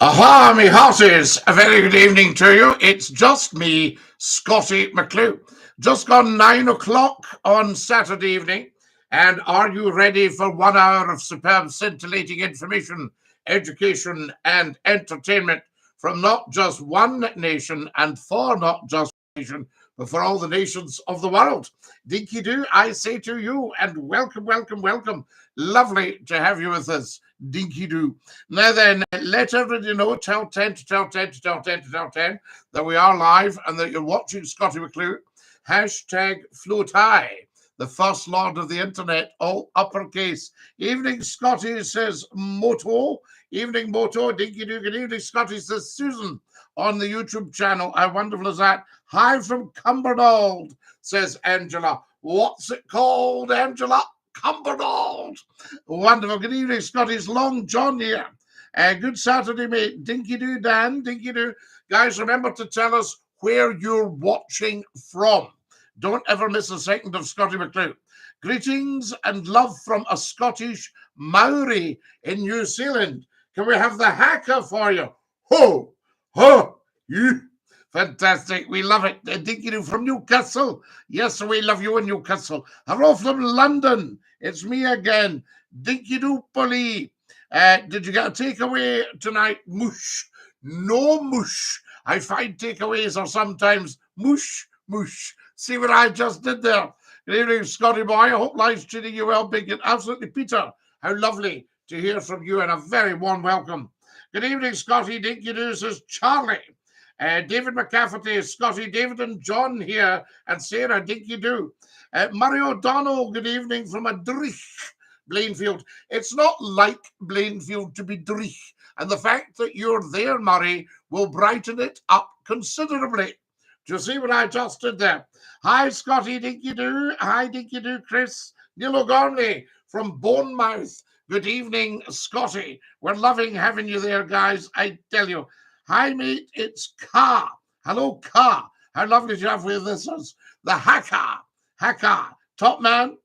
Aha, me hearties, a very good evening to you. It's just me, Scottie McClue. Just gone 9 o'clock on Saturday evening. And are you ready for 1 hour of superb, scintillating information, education, and entertainment from not just one nation and for not just one nation, but for all the nations of the world? Dinky-Doo, I say to you, and welcome, welcome, welcome. Lovely to have you with us, Dinky-Doo. Now then, let everybody know, tell 10 to tell 10 to tell 10 to tell 10 that we are live and that you're watching Scottie McClue. Hashtag float high, the first lord of the internet, all uppercase. Evening, Scottie, says Moto. Evening, Moto. Dinky-Doo. Good evening, Scottie, says Susan on the YouTube channel. How wonderful is that? Hi from Cumbernauld, says Angela. What's it called, Angela? Cumbernauld. Wonderful. Good evening, Scotty's Long John here. Good Saturday, mate. Dinky-Doo, Dan. Dinky-Doo. Guys, remember to tell us where you're watching from. Don't ever miss a second of Scottie McClue. Greetings and love from a Scottish Maori in New Zealand. Can we have the haka for you? Ho, ho, you. Fantastic. We love it. Dinky-Doo from Newcastle. Yes, we love you in Newcastle. Hello from London. It's me again. Dinky-Doo Polly. Did you get a takeaway tonight? Mush. No mush. I find takeaways are sometimes mush, mush. See what I just did there? Good evening, Scotty boy. I hope life's treating you well, big and absolutely, Peter. How lovely to hear from you and a very warm welcome. Good evening, Scotty. Dinky-Doo, says Charlie. David McCafferty, Scotty, David and John here, and Sarah, Dinky-Doo. Murray O'Donnell, good evening from a Drich, Blainfield. It's not like Blainfield to be Drich, and the fact that you're there, Murray, will brighten it up considerably. Do you see what I just did there? Hi, Scotty, Dinky-Doo. Hi, Dinky-Doo, Chris. Neil O'Gorney from Bournemouth. Good evening, Scotty. We're loving having you there, guys, I tell you. Hi, mate, it's Ka. Hello, Ka. How lovely to have with us. The Haka, top man.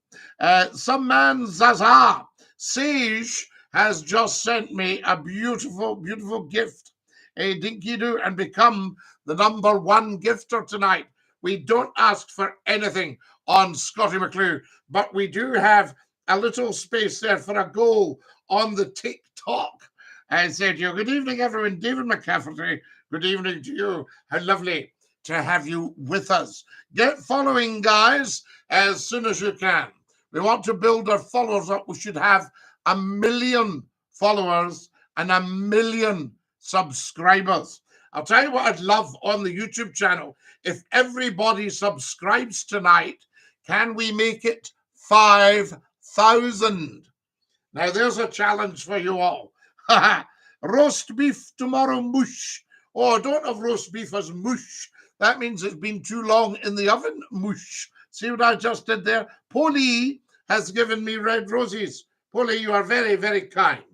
Some man, Zaza. Sage has just sent me a beautiful, beautiful gift. A Dinky-Doo, and become the #1 gifter tonight. We don't ask for anything on Scottie McClue, but we do have a little space there for a goal on the TikTok. I said to you, good evening, everyone. David McCafferty, good evening to you. How lovely to have you with us. Get following, guys, as soon as you can. We want to build our followers up. We should have 1 million followers and 1 million subscribers. I'll tell you what I'd love on the YouTube channel. If everybody subscribes tonight, can we make it 5,000? Now, there's a challenge for you all. Roast beef tomorrow, mush. Oh, don't have roast beef as mush. That means it's been too long in the oven, mush. See what I just did there? Polly has given me red roses. Polly, you are very, very kind.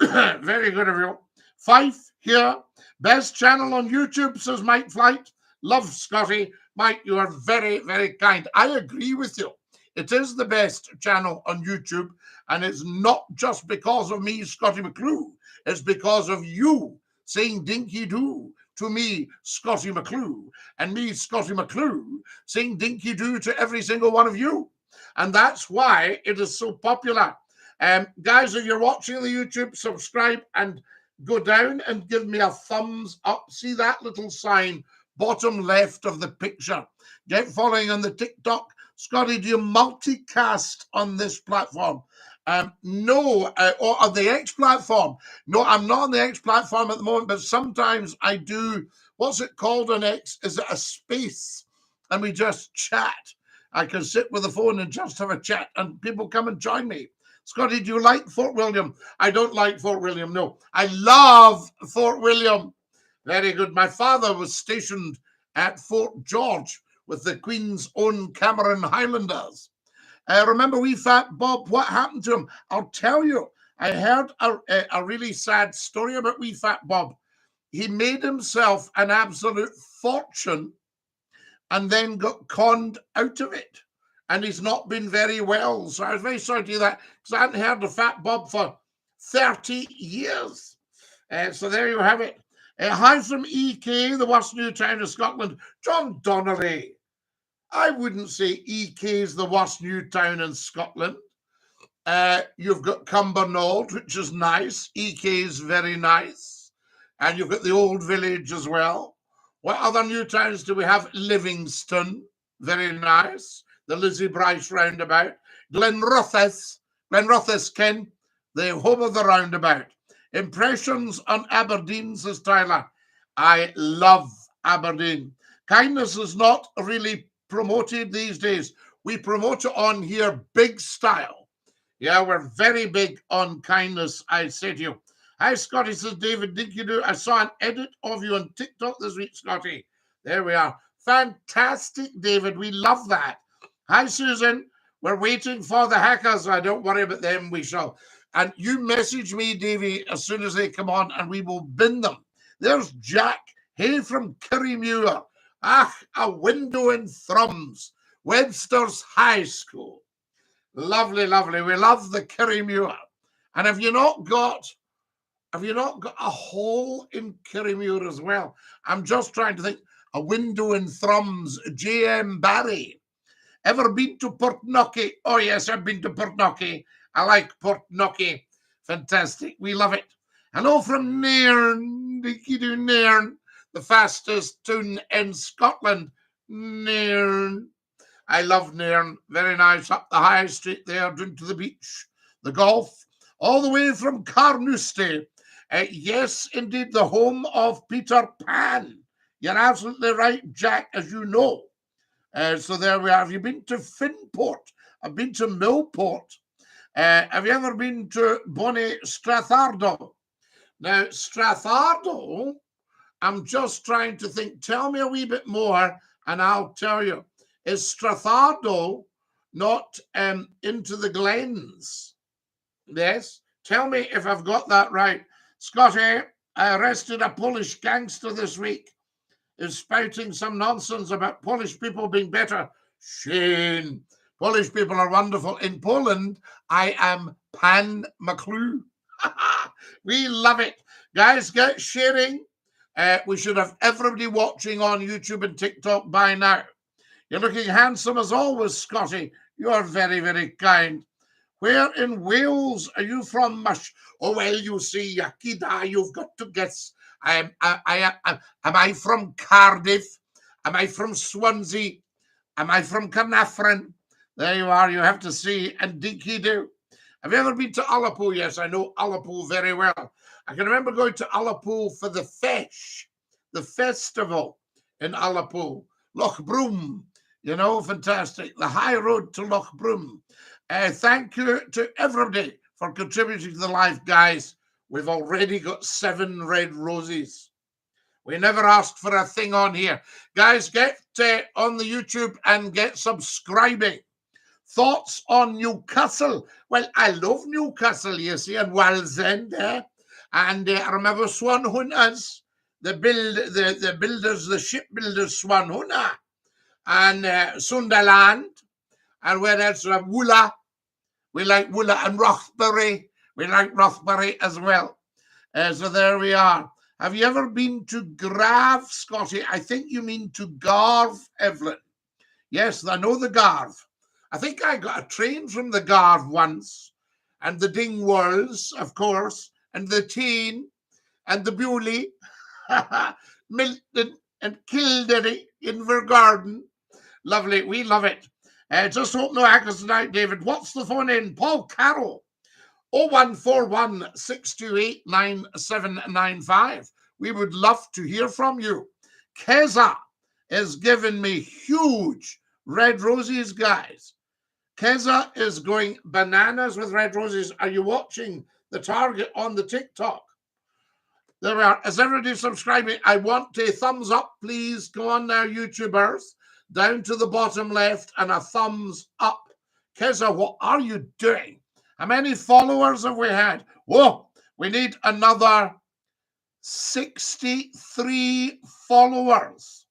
Very good of you. Fife here. Best channel on YouTube, says Mike Flight. Love, Scotty. Mike, you are very, very kind. I agree with you. It is the best channel on YouTube, and it's not just because of me, Scottie McClue. It's because of you saying Dinky-Doo to me, Scottie McClue, and me, Scottie McClue, saying Dinky-Doo to every single one of you. And that's why it is so popular. Guys, if you're watching the YouTube, subscribe and go down and give me a thumbs up. See that little sign, bottom left of the picture. Get following on the TikTok. Scotty, do you multicast on this platform? No, or on the X platform. No, I'm not on the X platform at the moment, but sometimes I do. What's it called on X? Is it a space? And we just chat. I can sit with the phone and just have a chat, and people come and join me. Scotty, do you like Fort William? I don't like Fort William, no. I love Fort William. Very good. My father was stationed at Fort George with the Queen's Own Cameron Highlanders. Remember wee fat Bob? What happened to him? I'll tell you. I heard a really sad story about wee fat Bob. He made himself an absolute fortune and then got conned out of it. And he's not been very well. So I was very sorry to hear that, because I hadn't heard of Fat Bob for 30 years. So there you have it. Hi from EK, the worst new town of Scotland. John Donnelly. I wouldn't say EK is the worst new town in Scotland. You've got Cumbernauld, which is nice. EK is very nice. And you've got the Old Village as well. What other new towns do we have? Livingston, very nice. The Lizzie Bryce roundabout. Glenrothes, Ken, the home of the roundabout. Impressions on Aberdeen, says Tyler. I love Aberdeen. Kindness is not really promoted these days. We promote it on here big style. Yeah, we're very big on kindness, I say to you. Hi, Scottie, says David DINKY-DOO. I saw an edit of you on TikTok this week, Scottie. There we are. Fantastic, David. We love that. Hi, Susan. We're waiting for the hackers. Don't worry about them. We shall. And you message me, Davy, as soon as they come on, and we will bin them. There's Jack. Hey, from Kirriemuir. A window in Thrums. Webster's High School. Lovely, lovely. We love the Kirriemuir. And have you not got a hole in Kirriemuir as well? I'm just trying to think. A window in Thrums. J.M. Barry. Ever been to Portnocky? Oh, yes, I've been to Portnocky. I like Portnocky. Fantastic. We love it. Hello from Nairn. DINKY-DOO Nairn. The fastest town in Scotland. Nairn. I love Nairn. Very nice. Up the high street there, down to the beach. The golf. All the way from Carnoustie. Yes, indeed, the home of Peter Pan. You're absolutely right, Jack, as you know. So there we are. Have you been to Finport? I've been to Millport. Have you ever been to Bonnie Strathardo? Now, Strathardo, I'm just trying to think. Tell me a wee bit more, and I'll tell you. Is Strathardo not into the Glens? Yes? Tell me if I've got that right. Scottie, I arrested a Polish gangster this week. Is spouting some nonsense about Polish people being better. Shame. Polish people are wonderful. In Poland, I am Pan McClue. We love it. Guys, get sharing. We should have everybody watching on YouTube and TikTok by now. You're looking handsome as always, Scottie. You are very, very kind. Where in Wales are you from, Mush? Oh, well, you see, Yakida, you've got to guess. Am I from Cardiff? Am I from Swansea? Am I from Carnarvon? There you are. You have to see. And DINKY-DOO. Have you ever been to Ullapool? Yes, I know Ullapool very well. I can remember going to Ullapool for the Fesh, the festival in Ullapool. Loch Broom, you know, fantastic. The high road to Loch Broom. Thank you to everybody for contributing to the live, guys. We've already got 7 red roses. We never asked for a thing on here. Guys, get on the YouTube and get subscribing. Thoughts on Newcastle? Well, I love Newcastle, you see, and Wallsend. And I remember Swanhunters, the builders, the shipbuilders, Swanhunter, and Sunderland. And where else? Wooler. We like Wooler and Rothbury. We like Rothbury as well. So there we are. Have you ever been to Grave, Scottie? I think you mean to Garve, Evelyn. Yes, I know the Garve. I think I got a train from the Garve once. And the Dingwalls, of course. And the Teen. And the Bewley. Milton and Kildare, Invergarden. Lovely. We love it. Just hope no hackers tonight, David. What's the phone in? Paul Carroll. 0141 628 9795. We would love to hear from you. Keza is giving me huge red roses, guys. Keza is going bananas with red roses. Are you watching the target on the TikTok? There we are. Is everybody subscribing? I want a thumbs up, please. Go on now, YouTubers. Down to the bottom left and a thumbs up. Keza, what are you doing? How many followers have we had? Whoa, we need another 63 followers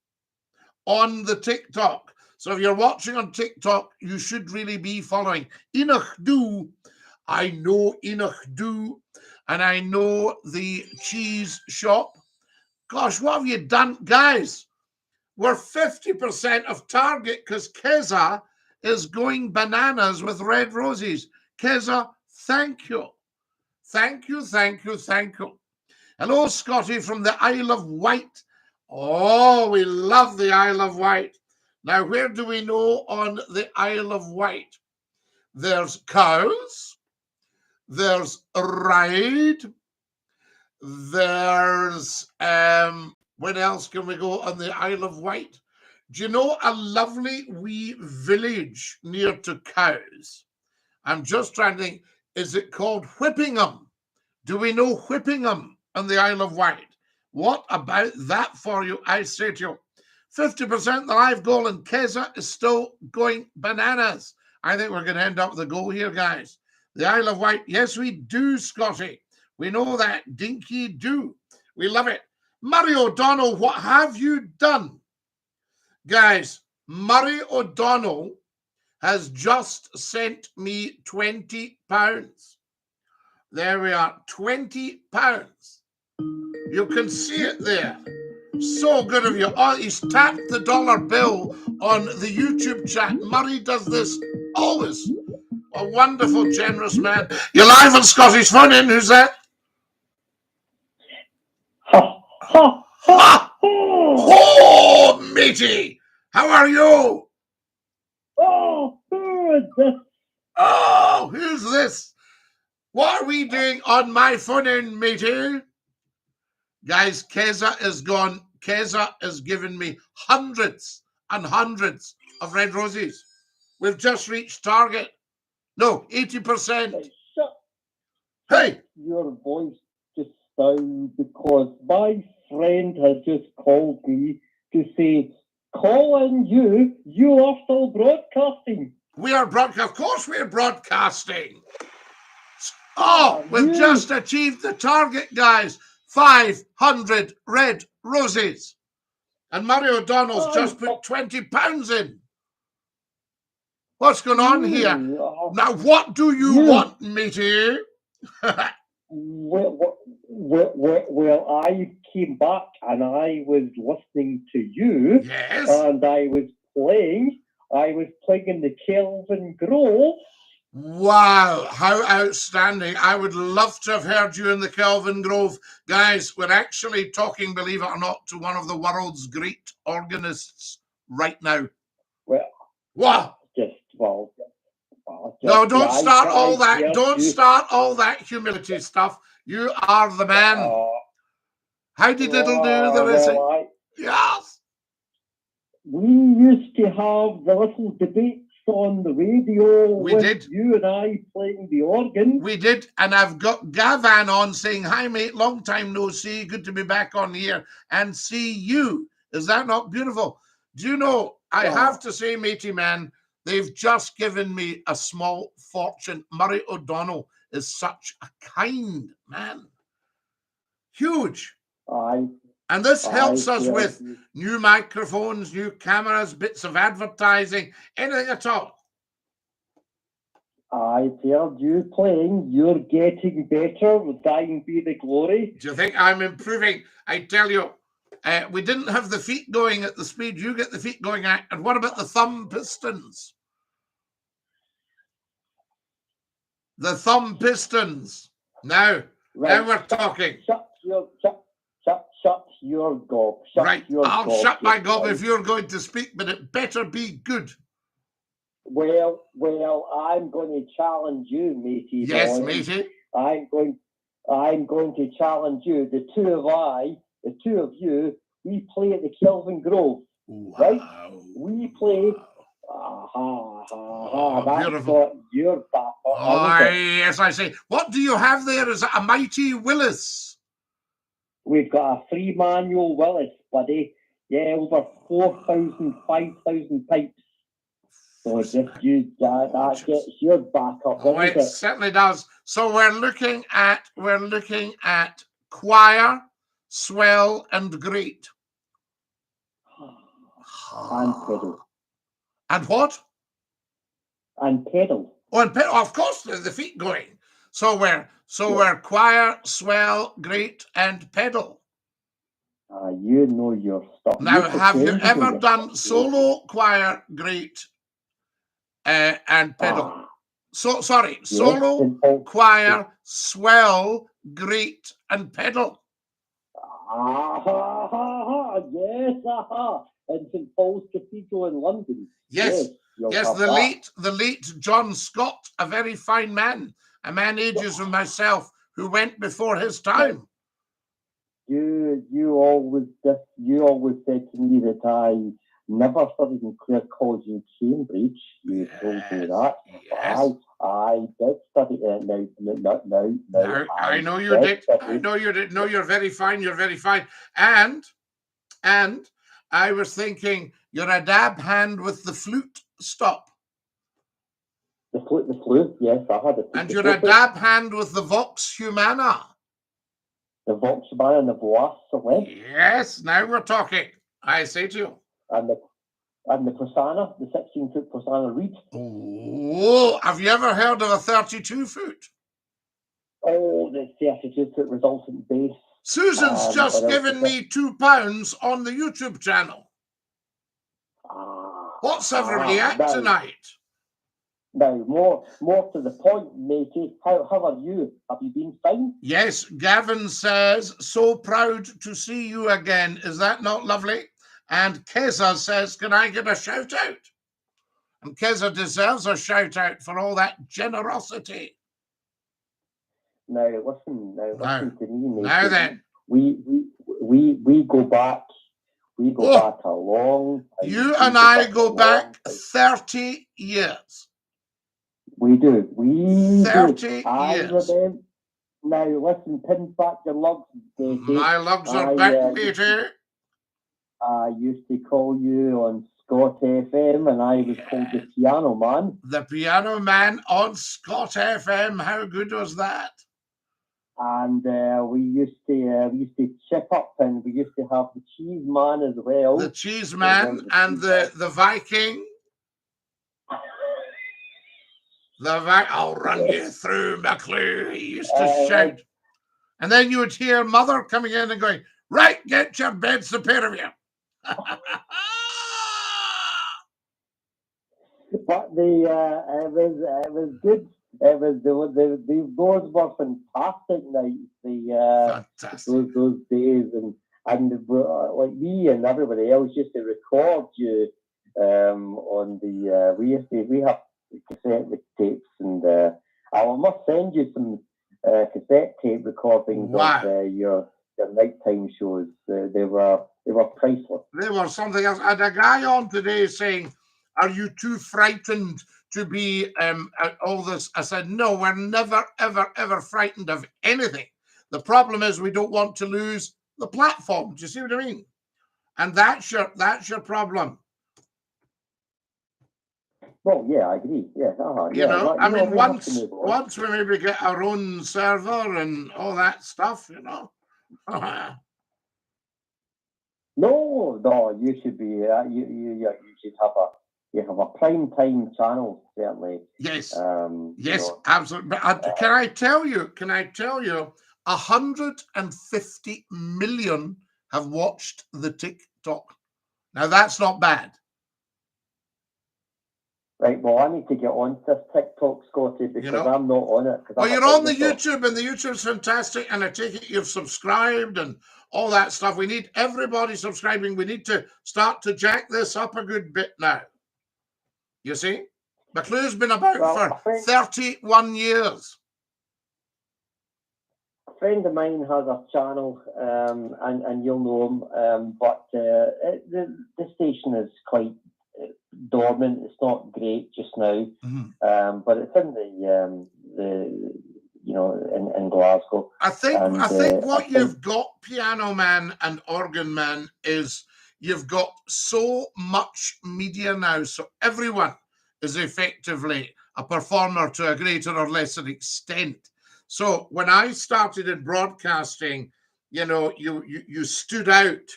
on the TikTok. So if you're watching on TikTok, you should really be following. DINKY-DOO. I know DINKY-DOO. and I know the cheese shop. Gosh, what have you done, guys? We're 50% of target because Keza is going bananas with red roses. Keza, thank you. Thank you, thank you, thank you. Hello, Scotty from the Isle of Wight. Oh, we love the Isle of Wight. Now, where do we know on the Isle of Wight? There's cows. There's ride. There's, where else can we go on the Isle of Wight? Do you know a lovely wee village near to Cows? I'm just trying to think, is it called Whippingham? Do we know Whippingham on the Isle of Wight? What about that for you, I say to you? 50% the live goal, and Keza is still going bananas. I think we're going to end up with a goal here, guys. The Isle of Wight, yes, we do, Scotty. We know that. Dinky-Doo. We love it. Murray O'Donnell, what have you done? Guys, Murray O'Donnell has just sent me £20. There we are, £20. You can see it there. So good of you. Oh, he's tapped the dollar bill on the YouTube chat. Murray does this always. A wonderful, generous man. You're live on Scottish Phone In. Who's that? Ha, ha, ha, ha. Oh, matey. How are you? Oh, good. Oh, who's this? What are we doing on my phone in, matey? Guys, Keza is gone. Keza has given me hundreds and hundreds of red roses. We've just reached target. No, 80%. Hey! Your voice just now because my friend has just called me to say, Colin, you are still broadcasting. We are broadcasting. Of course we're broadcasting. Oh, we've just achieved the target, guys. 500 red roses. And Murray O'Donnell's just put £20 in. What's going on here? Now, what do you want, matey? Well, I came back and I was listening to you. Yes. And I was playing in the Kelvin Grove. Wow, how outstanding. I would love to have heard you in the Kelvin Grove. Guys, we're actually talking, believe it or not, to one of the world's great organists right now. Well, what? No, don't start all that. Don't start all that humility stuff. You are the man. Howdy diddle do, there is it. Yes. We used to have the little debates on the radio. We did. You and I playing the organ. We did, and I've got Gavan on saying, hi, mate, long time no see. Good to be back on here and see you. Is that not beautiful? Do you know, I have to say, matey man, they've just given me a small fortune. Murray O'Donnell is such a kind man. Huge. And this helps us with new microphones, new cameras, bits of advertising, anything at all. I heard you playing. You're getting better. Dying be the glory. Do you think I'm improving? I tell you, we didn't have the feet going at the speed you get the feet going at. And what about the thumb pistons? The thumb pistons. Now we're talking. Shut your gob. I'll shut my gob if you're going to speak, but it better be good. Well, I'm going to challenge you, matey. Yes, matey. I'm going to challenge you. The two of you, we play at the Kelvin Grove, right? We play. That's beautiful. what you're back on. Yes, I say. What do you have there? Is it a mighty Willis? We've got a free manual Willis, buddy. Yeah, over 4,000, 5,000 pipes. So that gets your back up. Oh, it certainly does. So we're looking at choir, swell, and great. And pedal. And what? And pedal. Oh, and pedal. Of course, there's the feet going. So we're choir, swell, great, and pedal. You know your stuff. Now, have you ever done solo, choir, great, and pedal? Sorry, solo, choir, swell, great, and pedal. Yes, in St Paul's Cathedral in London. Yes, the late John Scott, a very fine man, a man ages of myself, who went before his time. You always said to me that I never studied in Clare College in Cambridge. You told me that. Yes. I did study. No, I know you did. I know you did. No, you're very fine. You're very fine. And I was thinking, you're a dab hand with the flute stop. The flute. Yes, I had it. And you're a dab hand with the vox humana. The vox humana and the voix celeste. Yes, now we're talking. I say to you. And the Prasanna, the 16-foot Prasanna reed. Oh, have you ever heard of a 32-foot? Oh, the 32-foot resultant bass. Susan's just given me £2 on the YouTube channel. What's everybody at tonight? Now, more to the point, matey. How are you? Have you been fine? Yes, Gavin says, so proud to see you again. Is that not lovely? And Keza says, can I get a shout out? And Keza deserves a shout out for all that generosity. Now listen to me, mate. Now then. We go back. We go back a long time. You and I go back 30 years. We do. 30 years. Now listen, pin back your lugs, matey. My lugs are back, matey. I used to call you on Scott FM, and I was called the Piano Man. The Piano Man on Scott FM. How good was that? And we used to chip up, and we used to have the Cheese Man as well. The Cheese Man and the Viking. I'll run you through, McClue. He used to shout. And then you would hear Mother coming in and going, right, get your beds, the pair of you. But it was good. It was those were fantastic nights. Fantastic. Those days, and like me and everybody else used to record you on the we have cassette tapes, and I must send you some cassette tape recordings of your nighttime shows. They were priceless. They were something else. I had a guy on today saying, are you too frightened to be all this? I said, no, we're never, ever, ever frightened of anything. The problem is we don't want to lose the platform. Do you see what I mean? And that's your problem. Well, yeah, I agree. Yeah, you know, I mean, once we maybe get our own server and all that stuff, you know. No, you should be. You should have a prime time channel, certainly. Yes, yes, absolutely. But can I tell you? 150 million have watched the TikTok. Now that's not bad. Right, well, I need to get on this TikTok, Scotty, because I'm not on it. Well, you're on the YouTube, and the YouTube's fantastic, and I take it you've subscribed and all that stuff. We need everybody subscribing. We need to start to jack this up a good bit now. You see? McClue's been about for 31 years. A friend of mine has a channel, and you'll know him, but the station is quite dormant. It's not great just now, but it's in in Glasgow. I think what you've got, Piano Man and Organ Man, is you've got so much media now, so everyone is effectively a performer to a greater or lesser extent. So when I started in broadcasting, you stood out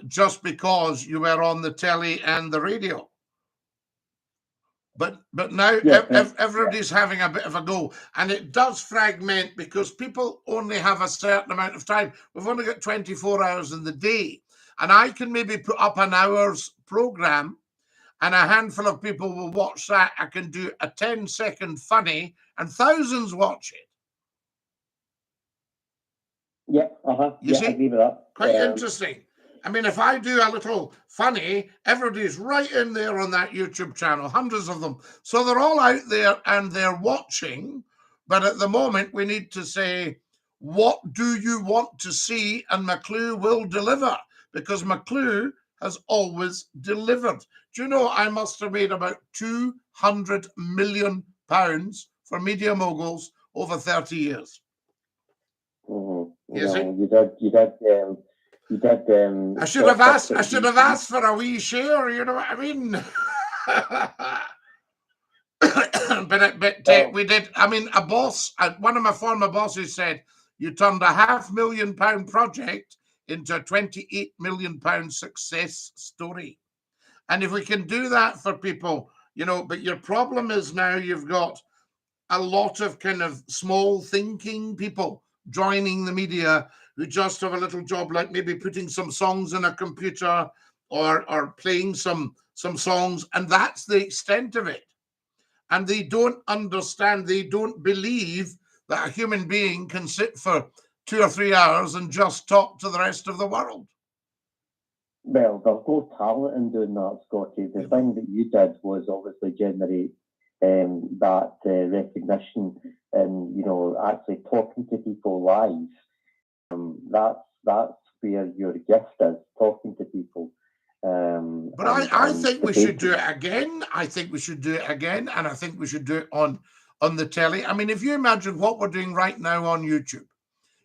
just because you were on the telly and the radio. But now everybody's having a bit of a go, and it does fragment because people only have a certain amount of time. We've only got 24 hours in the day, and I can maybe put up an hour's program, and a handful of people will watch that. I can do a 10-second funny, and thousands watch it. Yeah, You see? I agree with that. Quite interesting. I mean, if I do a little funny, everybody's right in there on that YouTube channel, hundreds of them. So they're all out there and they're watching. But at the moment, we need to say, what do you want to see? And McClue will deliver, because McClue has always delivered. Do you know, I must have made about £200 million for Media Moguls over 30 years. You know, you did. I should have asked for a wee share. You know what I mean? but we did. I mean, a boss, one of my former bosses said, you turned a £500,000 project into a £28 million success story. And if we can do that for people, you know, but your problem is now you've got a lot of kind of small thinking people joining the media who just have a little job, like maybe putting some songs in a computer or playing some songs, and that's the extent of it. And they don't understand, they don't believe that a human being can sit for 2 or 3 hours and just talk to the rest of the world. Well, there's no talent in doing that, Scotty. The thing that you did was obviously generate that recognition and, you know, actually talking to people live. That's where your gift is, talking to people. But I think we should do it again. I think we should do it again, and I think we should do it on the telly. I mean, if you imagine what we're doing right now on YouTube,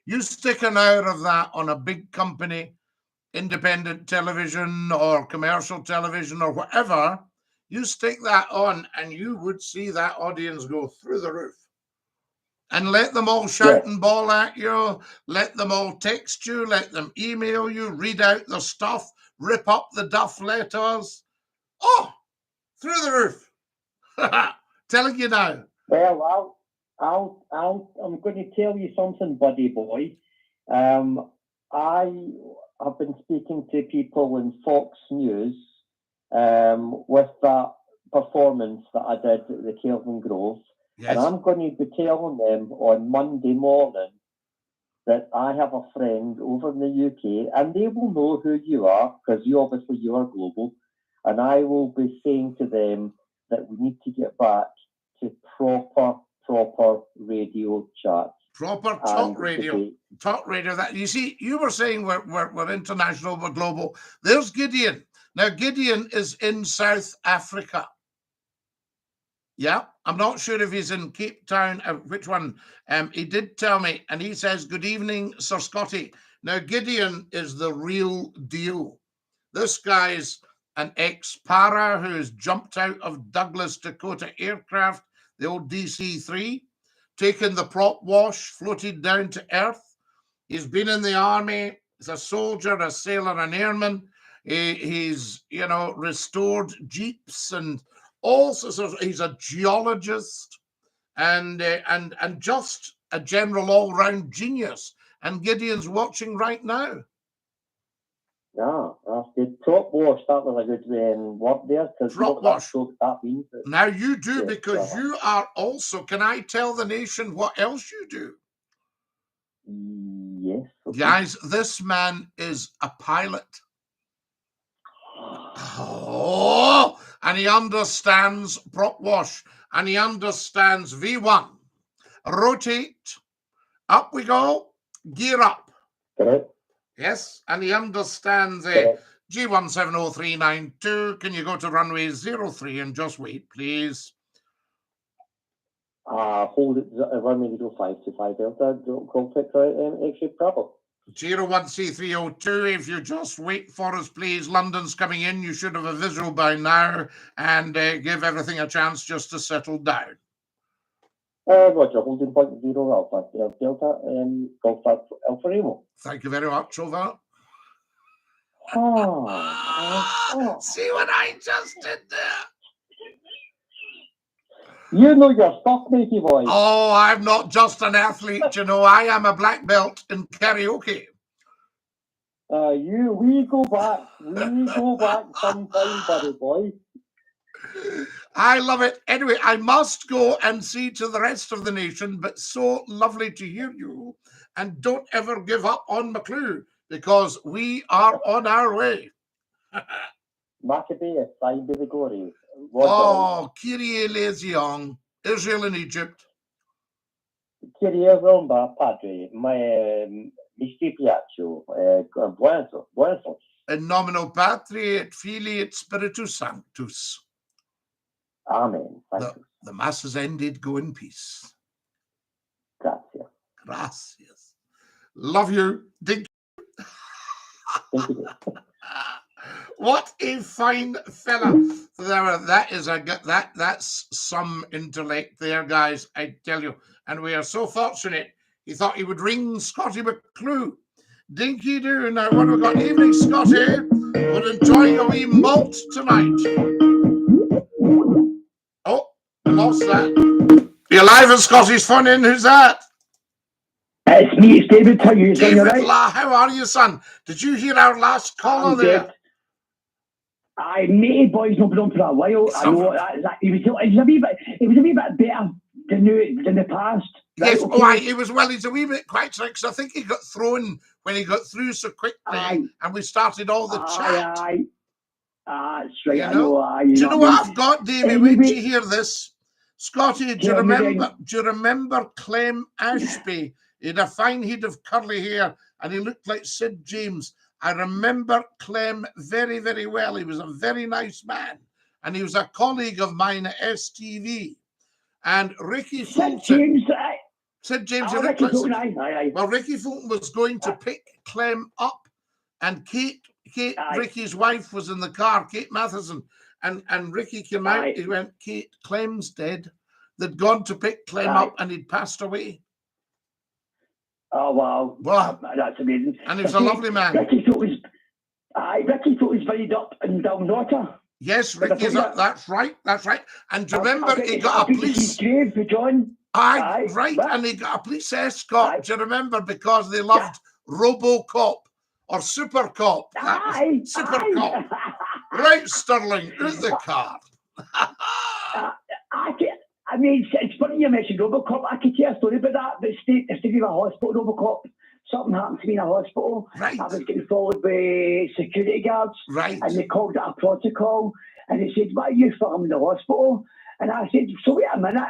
you stick an hour of that on a big company, independent television or commercial television or whatever, you stick that on and you would see that audience go through the roof. And let them all shout and bawl at you, let them all text you, let them email you, read out the stuff, rip up the duff letters. Oh, through the roof. Telling you now. Well, I'm going to tell you something, buddy boy. I have been speaking to people in Fox News with that performance that I did at the Kelvin Grove. Yes. And I'm going to be telling them on Monday morning that I have a friend over in the UK, and they will know who you are, because you are global. And I will be saying to them that we need to get back to proper radio chat. Proper talk radio. Debate. Talk radio. That you see, you were saying we're international, we're global. There's Gideon. Now, Gideon is in South Africa. Yeah, I'm not sure if he's in Cape Town, which one. He did tell me, and he says, good evening, Sir Scotty. Now, Gideon is the real deal. This guy's an ex-para who's jumped out of Douglas Dakota aircraft, the old DC-3, taken the prop wash, floated down to earth. He's been in the army. He's a soldier, a sailor, an airman. He's, you know, restored jeeps and all sorts of. He's a geologist and just a general all-round genius. And Gideon's watching right now. Yeah, that's good. Prop wash, that was a good word there. Prop wash. That means now you do, because you are also, can I tell the nation what else you do? Yes. Okay. Guys, this man is a pilot. Oh, and he understands prop wash, and he understands V1. Rotate, up we go, gear up. Correct. Yes, and he understands G170392. Can you go to runway 03 and just wait, please? Hold it, runway 0525 Delta, contact X-ray Bravo. 01C302, if you just wait for us, please. London's coming in. You should have a visual by now, and give everything a chance just to settle down. Roger, holding point 0 Alpha, Delta, and Golf Alpha Remo. Thank you very much, over. Oh. See what I just did there? You know your stuff, matey boy. Oh, I'm not just an athlete, you know. I am a black belt in karaoke. We go back sometime, buddy boy. I love it. Anyway, I must go and see to the rest of the nation, but so lovely to hear you. And don't ever give up on McClue, because we are on our way. Maccabee, signed to the glory. Oh, Kyrie eleison, Israel and Egypt. Kyrie Romba, Padre, mi spiace, buono. In nomine Patri et Filii et Spiritus Sanctus. Amen. The Mass is ended. Go in peace. Gracias. Gracias. Love you, Dinky. What a fine fella! That's some intellect there, guys. I tell you. And we are so fortunate. He thought he would ring Scottie McClue. Dinky-Doo. Now, what have we got? Evening, Scottie. We're enjoying a wee malt tonight. Oh, I lost that. You're live at Scottie's Fun In. Who's that? It's me, it's David. How are you? David, right? How are you, son? Did you hear our last caller there? I matey boy's not been on for a while. I know he was a wee bit better than the past. Yes, right, okay. He's a wee bit quite tricky. So I think he got thrown when he got through so quickly, and we started all the chat. That's right. You know? Do you know what I've got, Davey? Wait till you hear this. Scottie, do you remember Clem Ashby? He had a fine head of curly hair and he looked like Sid James. I remember Clem very, very well. He was a very nice man. And he was a colleague of mine at STV. And Ricky Fulton. Sid James. Well, Ricky Fulton was going to pick Clem up. And Kate, Ricky's wife, was in the car, Kate Matheson. And Ricky came out. He went, Kate, Clem's dead. They'd gone to pick Clem up and he'd passed away. Oh, wow. Well, that's amazing. And he was a lovely man. Ricky Fulton was buried up in Dalnota. Yes, Ricky's up. That's right. And do you remember he got a police... grave for John. Right. And he got a police escort. Do you remember? Because they loved RoboCop or Super Cop. Super Cop. Right, Sterling, out the car. I mean, it's funny you mentioned RoboCop. I could tell a story about that. But stayed in a hospital, RoboCop. Something happened to me in a hospital. Right. I was getting followed by security guards. Right. And they called it a protocol. And they said, "Why are you following the hospital?" And I said, "So wait a minute.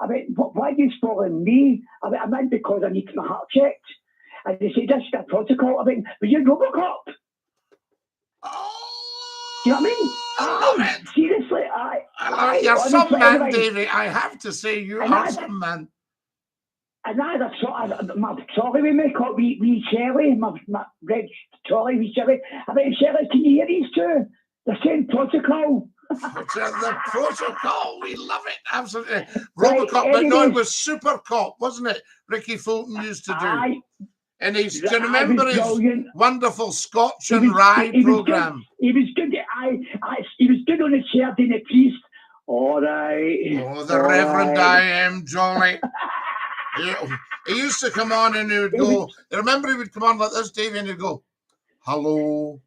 I mean, why are you following me?" I meant because I need my heart checked. And they said, "That's a protocol." I mean, but you're RoboCop. Do you know what I mean? Seriously, you're some man, Davey. I have to say, you are some man. And I had my trolley with me, called wee Shelley, my red trolley, wee Shelley. I mean, Shelley, can you hear these two? The same protocol. The protocol, we love it, absolutely. RoboCop, but no, it was Super Cop, wasn't it? Ricky Fulton used to do. And do you remember his wonderful Scotch and Rye program? He was good. He was good on the chair, doing the priest. All right. Oh, the Reverend I Am Jolly. He used to come on and he would go. I remember he would come on like this, Davey, and he'd go, "Hello.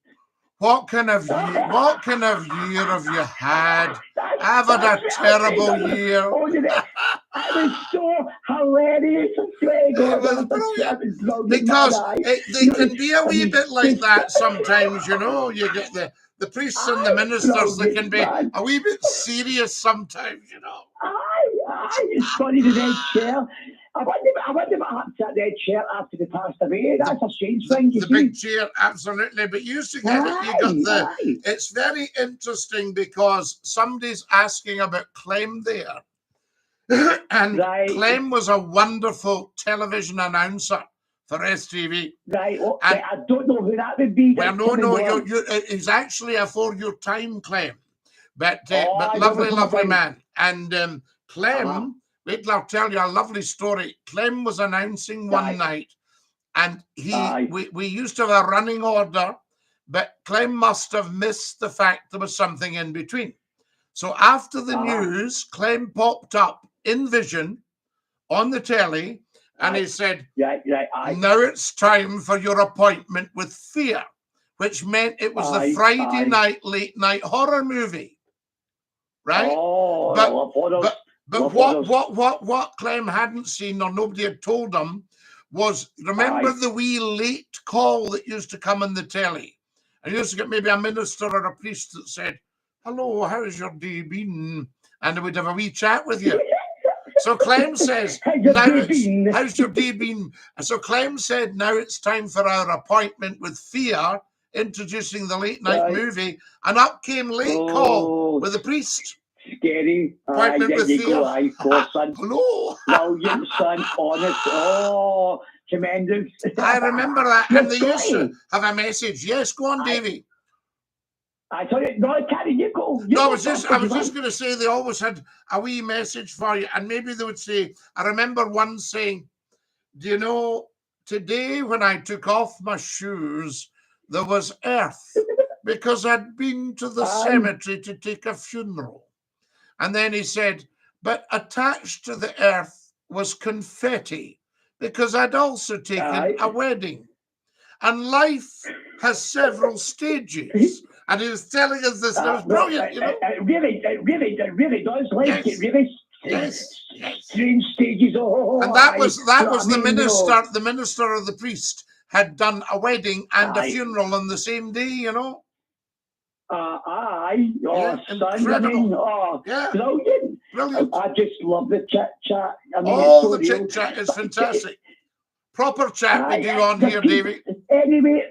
What kind of year have you had? I've had a terrible year." It was so hilarious. Because they can be a wee bit like that sometimes, you know. You get the priests and the ministers, they can be a wee bit serious sometimes, you know. It's funny, the red chair. I wonder what happened to that red chair after they passed away. That's a strange thing. The big chair, absolutely. But you used to get it. It's very interesting because somebody's asking about Clem there. And Clem was a wonderful television announcer for STV. Right. Okay. I don't know who that would be. Well, no. He's actually before your time, Clem. But lovely man. And Clem, wait till I'll tell you a lovely story. Clem was announcing one night, and we used to have a running order, but Clem must have missed the fact there was something in between. So after the news, Clem popped up in vision on the telly, and he said, now it's time for your appointment with Fear, which meant it was the Friday night, late night horror movie. Right? Oh, but what Clem hadn't seen, or nobody had told him, was, remember the wee late call that used to come on the telly? And you used to get maybe a minister or a priest that said, hello, how's your day been? And they would have a wee chat with you. So Clem says, how's your day been? So Clem said, now it's time for our appointment with Fear, introducing the late night movie. And up came Late Call with the priest. Scary. Appointment with Fear. Son. Hello. Brilliant, son. Honest. Oh, tremendous. I remember that. And they used to have a message. Yes, go on, Davy. I told you, no, Carrie, you go. I was just going to say they always had a wee message for you, and maybe they would say, I remember one saying, do you know, today when I took off my shoes, there was earth because I'd been to the cemetery to take a funeral. And then he said, but attached to the earth was confetti because I'd also taken a wedding. And life has several stages. And he was telling us this, and it was brilliant, you know. It really does. Like it really strange stages. And that was the minister, the minister or the priest had done a wedding and a funeral on the same day, you know. Incredible. Brilliant. I just love the chit chat. I mean, the chit chat is fantastic. Proper chat we do on here, Davey. Anyway,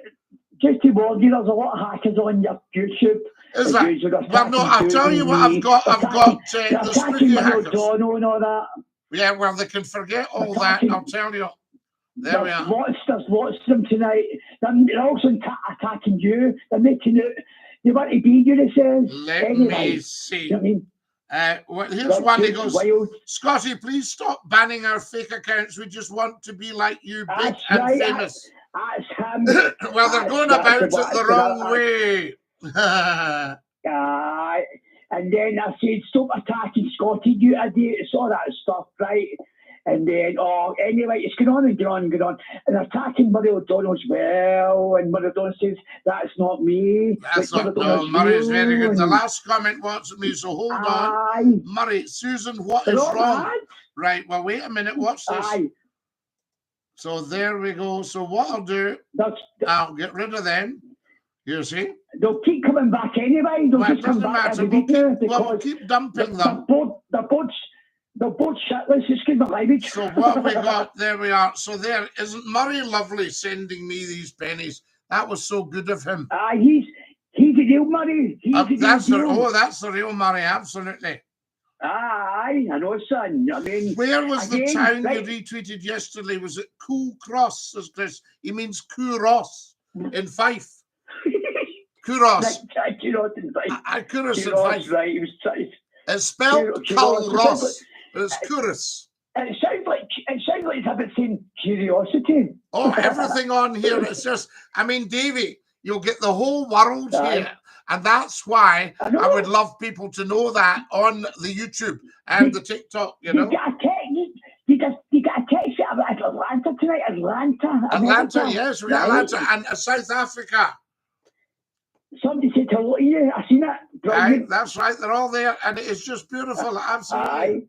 just to warn you, there's a lot of hackers on your YouTube. Is that? Well, no, I'll tell you what I've got. The spooky hackers. And all that. Yeah, well, they can forget all that. I'll tell you. There we are. There's lots of them tonight. They're also attacking you. They're making it. They want to be you, it says. Let me see. You know what I mean? Here's one. He goes, Scotty, please stop banning our fake accounts. We just want to be like you, big and famous. That's him. Well, they're going about it the wrong way. And then I said, stop attacking Scotty, you idiot. It's all that stuff, right? And then, anyway, it's going on and going on and going on. And attacking Murray O'Donnell as well. And Murray O'Donnell says, that's not me. That's not, no, Murray's very good. The last comment wasn't me, so hold on. Murray, Susan, what is wrong? Bad. Right, well, wait a minute, watch this. So there we go. So what I'll do, I'll get rid of them. You see? They'll keep coming back anyway. They'll just come back every week we'll keep dumping them. They're both shitless. It's good for language. So what we got, there we are. So there, isn't Murray lovely sending me these pennies? That was so good of him. He's the real Murray. That's the real Murray, absolutely. I know, son. I mean, where was the town you retweeted yesterday? Was it Cool Cross, says Chris? He means Cooros in Fife. Cooros. Cooros in Fife. Right. It's spelled Culross. It's Cooros. It sounds like it's a bit saying curiosity. Oh, everything on here. It's just, I mean, Davey, you'll get the whole world here. And that's why I would love people to know that on the YouTube and the TikTok, you know. You got a text about Atlanta tonight. Atlanta, yes, Atlanta and South Africa. Somebody said hello to you. I seen it. Aye, that's right. They're all there, and it is just beautiful. Absolutely.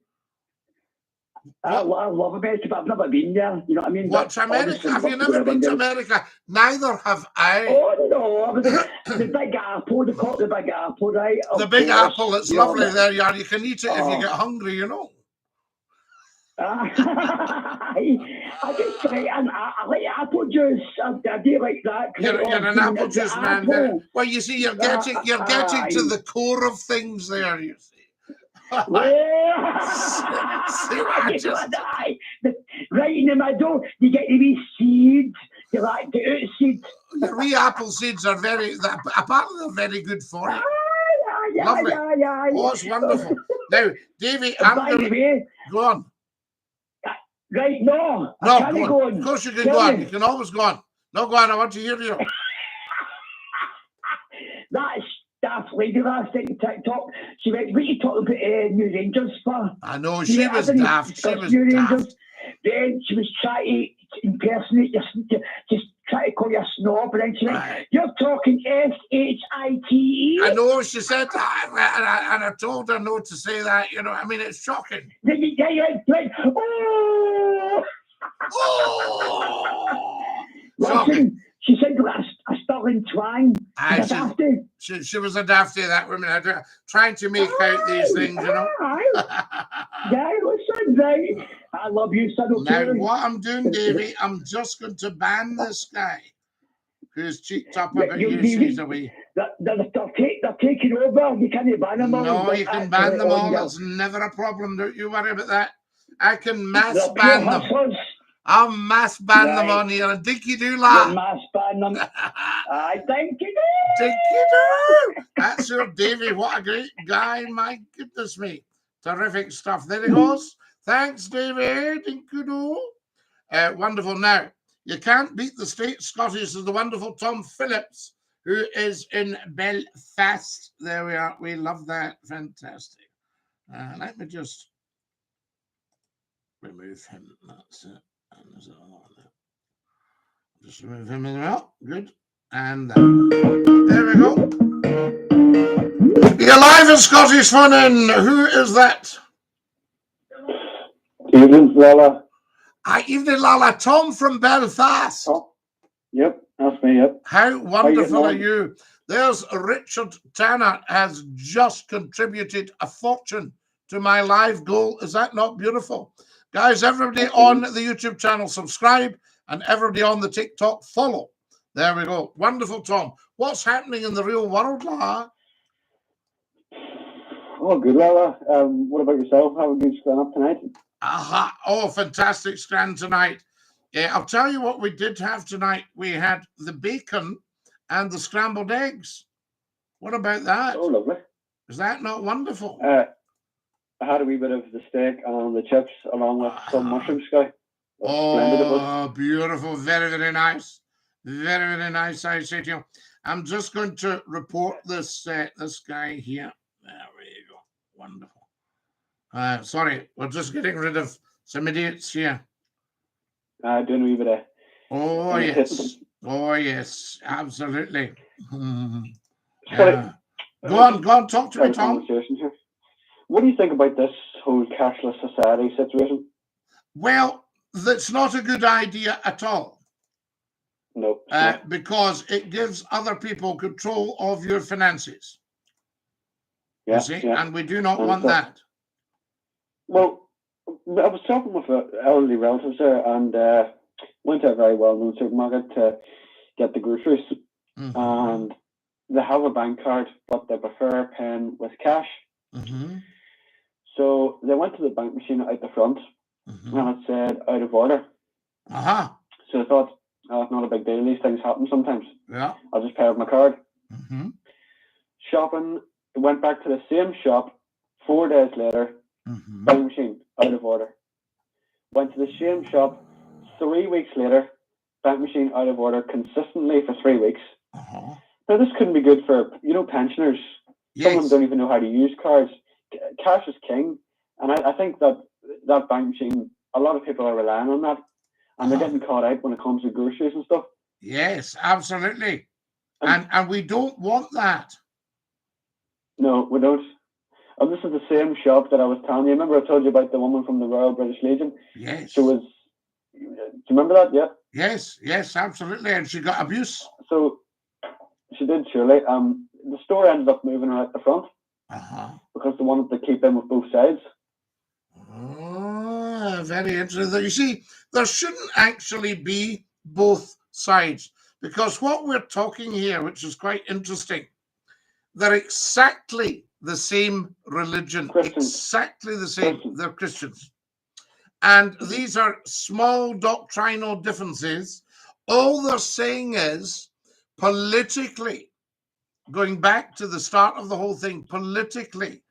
I love America, but I've never been there. You know what I mean? What's America? Have you never been to America? Neither have I. Oh no! The Big Apple. They call it the Big Apple, right? The Big Apple. It's lovely there. You can eat it if you get hungry. You know. I just I like apple juice. I do like that. You're an apple juice man. Well, you see, you're getting to the core of things there. You see. Right in the middle, you get the wee seeds. You like the oat seeds. The wee apple seeds are apparently they're very good for you. Lovely. Oh, it's wonderful. Now, Davey, go on. Right, no, I can't go on. Of course you can go on. You can always go on. No, go on. I want to hear you. That's daft lady last night on TikTok. She went, what are you talking about New Rangers for? I know, You she know, was I didn't daft. She discuss was New Rangers. daft. Then she was trying to impersonate your, just try to call you a snob, and then she went, you're talking S-H-I-T-E. I know, she said that, and I told her not to say that, you know. I mean, it's shocking. Yeah, like, oh! Oh! Shocking. Listen, she said a sterling twang. She was a dafty, that woman. Trying to make out these things, you know. Yeah, listen, right. I love you, son. Now, what I'm doing, Davey, I'm just going to ban this guy who's cheeked up about usage away. They're taking over. You can't ban them all. No, you can ban them all. It's never a problem. Don't you worry about that. I can mass ban them. I'll mass ban them on here. And DINKY-DOO laugh. Mass ban them. DINKY-DOO. DINKY-DOO. That's your Davey. What a great guy. My goodness me. Terrific stuff. There he goes. Thanks, Davey. DINKY-DOO. Wonderful. Now, you can't beat the State Scotties of the wonderful Tom Phillips, who is in Belfast. There we are. We love that. Fantastic. Let me just remove him. That's it. And there's another one there. Just remove him as well. Good. And there we go. You're live in Scottish Fun In. Who is that? Evening, Lala. Evening, Lala. Tom from Belfast. Oh, yep, that's me, yep. How wonderful are you? There's Richard Tanner has just contributed a fortune to my live goal. Is that not beautiful? Guys, everybody on the YouTube channel, subscribe, and everybody on the TikTok, follow. There we go. Wonderful, Tom. What's happening in the real world, Lala? Oh, good, Lala. What about yourself? Have a good scran up tonight? Oh, fantastic scran tonight. I'll tell you what we did have tonight. We had the bacon and the scrambled eggs. What about that? Oh, lovely. Is that not wonderful? I had a wee bit of the steak and the chips along with some mushrooms, Sky. Oh, beautiful. Very, very nice. Very, very nice, I say to you. I'm just going to report this this guy here. There we go. Wonderful. Sorry, we're just getting rid of some idiots here. Doing a wee bit of... Oh, yes. Oh, yes. Absolutely. Sorry. Go on. Talk to me, Tom. What do you think about this whole cashless society situation? Well, that's not a good idea at all. No. Because it gives other people control of your finances. Yeah, you see? And we do not want that. Well, I was talking with elderly relatives there and went to a very well-known supermarket to get the groceries. And they have a bank card, but they prefer paying with cash. So they went to the bank machine out the front and it said out of order. So I thought, oh, it's not a big deal. These things happen sometimes. Yeah. I'll just pay with my card. Shopping, went back to the same shop 4 days later. Bank machine out of order. Went to the same shop 3 weeks later. Bank machine out of order consistently for 3 weeks. Now this couldn't be good for pensioners. Some of them don't even know how to use cards. Cash is king, and I think that bank machine, a lot of people are relying on that, and they're getting caught out when it comes to groceries and stuff. Yes, absolutely, and we don't want that. No, we don't. And this is the same shop that I was telling you. Remember I told you about the woman from the Royal British Legion? Yes. She was. Do you remember that? Yeah. Yes, absolutely, and she got abuse. So she did, surely. The store ended up moving her out the front. Because they wanted to keep in with both sides. Oh, very interesting. You see, there shouldn't actually be both sides, because what we're talking here, which is quite interesting, they're exactly the same religion, exactly the same. They're Christians. And these are small doctrinal differences. All they're saying is, politically, going back to the start of the whole thing, politically,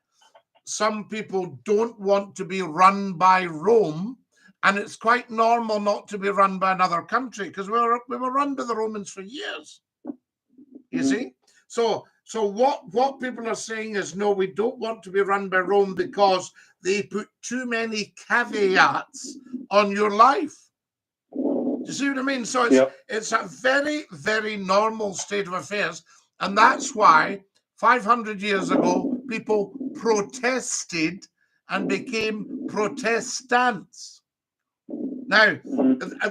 some people don't want to be run by Rome, and it's quite normal not to be run by another country, because we were run by the Romans for years. You see? So So what people are saying is, no, we don't want to be run by Rome because they put too many caveats on your life. Do you see what I mean? So it's a very, very normal state of affairs. And that's why 500 years ago, people protested and became Protestants. Now,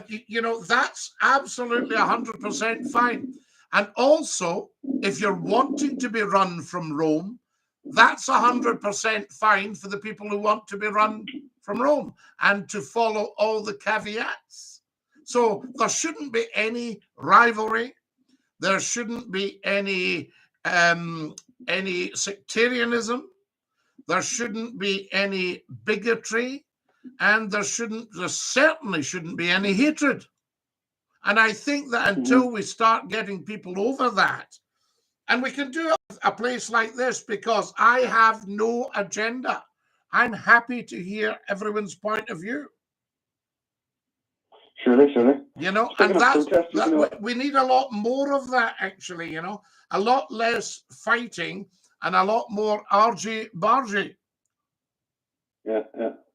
you know, that's absolutely 100% fine. And also, if you're wanting to be run from Rome, that's 100% fine for the people who want to be run from Rome and to follow all the caveats. So there shouldn't be any rivalry. There shouldn't be any sectarianism. There shouldn't be any bigotry. And there certainly shouldn't be any hatred. And I think that until we start getting people over that, and we can do a place like this because I have no agenda. I'm happy to hear everyone's point of view. Surely. You know, and we need a lot more of that, actually, you know, a lot less fighting and a lot more argy-bargy. Yeah.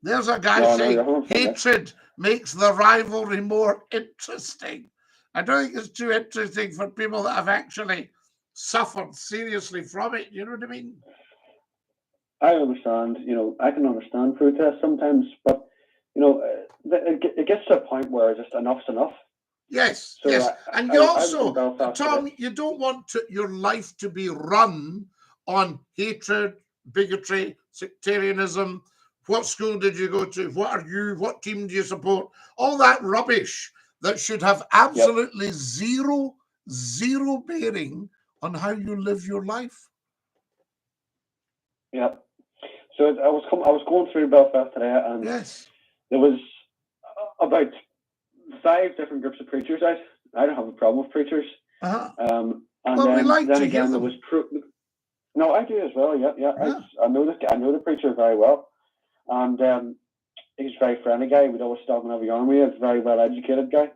There's a guy saying hatred makes the rivalry more interesting. I don't think it's too interesting for people that have actually suffered seriously from it. You know what I mean? I understand. You know, I can understand protest sometimes, but you know, it gets to a point where just enough's enough. Yes, so yes. And you also, Tom, you don't want your life to be run on hatred, bigotry, sectarianism. What school did you go to? What are you? What team do you support? All that rubbish that should have absolutely zero bearing on how you live your life. Yeah. So I was going through Belfast today, and there was about 5 different groups of preachers out. I don't have a problem with preachers. And then again, there was no, I do as well. Yeah. I know the preacher very well, and he's a very friendly guy. We'd always stop and have a yarn with him. He's a very well educated guy.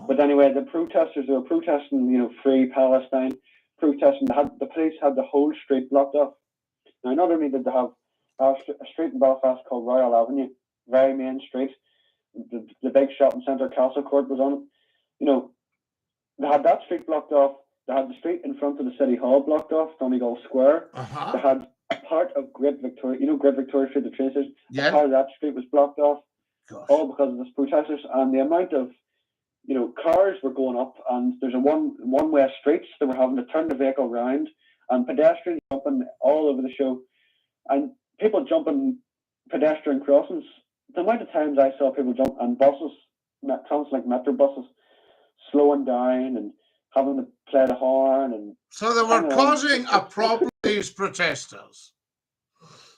But anyway, the protesters, they were protesting, you know, free Palestine, protesting. The police had the whole street blocked off. Now, not only did they have a street in Belfast called Royal Avenue, very main street, the big shopping centre, Castle Court, was on it. You know, they had that street blocked off. They had the street in front of the City Hall blocked off, Donegal Square. They had a part of Great Victoria, you know, Great Victoria Street, the train station. A part of that street was blocked off, all because of these protesters. And the amount of, you know, cars were going up, and there's a one-way streets. They were having to turn the vehicle around, and pedestrians jumping all over the show, and people jumping pedestrian crossings. The amount of times I saw people jump on buses, transit like metro buses, slowing down and having to play the horn. And so they were causing a problem, these protesters.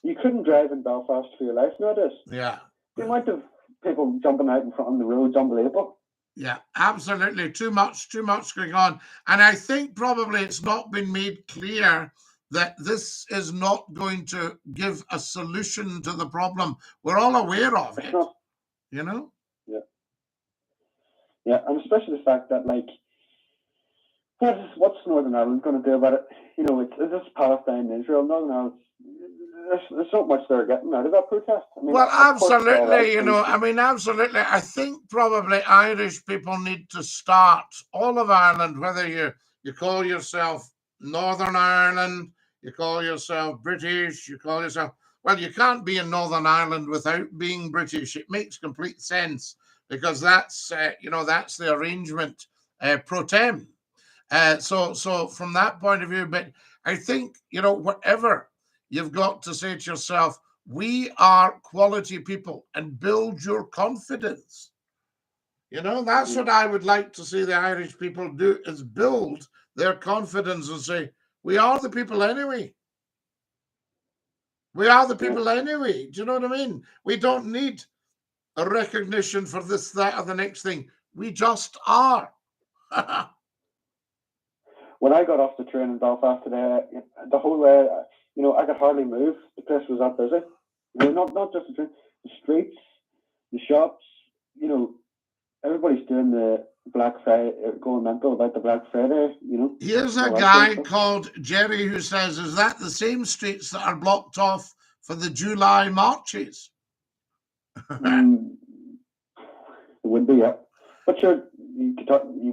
You couldn't drive in Belfast for your life nowadays. Yeah. The amount of people jumping out in front of the road is unbelievable. Yeah, absolutely. Too much going on. And I think probably it's not been made clear that this is not going to give a solution to the problem. We're all aware of it, you know? Yeah, and especially the fact that, like, what's Northern Ireland going to do about it? You know, it's Palestine and Israel. Northern Ireland, there's not much they're getting out of that protest. I mean, well, absolutely, you know, I mean, absolutely. I think probably Irish people need to start, all of Ireland, whether you call yourself Northern Ireland, you call yourself British, you call yourself, well, you can't be in Northern Ireland without being British. It makes complete sense because that's, you know, that's the arrangement pro tem. So from that point of view, but I think, you know, whatever, you've got to say to yourself, we are quality people, and build your confidence. You know, that's what I would like to see the Irish people do, is build their confidence and say, we are the people anyway. We are the people anyway. Do you know what I mean? We don't need a recognition for this, that, or the next thing. We just are. When I got off the train in Belfast today, the whole way, you know, I could hardly move. The place was that busy. You know, not just the train, the streets, the shops, you know, everybody's doing the Black Friday, going mental about the Black Friday, you know. Here's a all that guy sort of stuff. called Jerry who says, is that the same streets that are blocked off for the July marches? It would be, yeah. But sure, you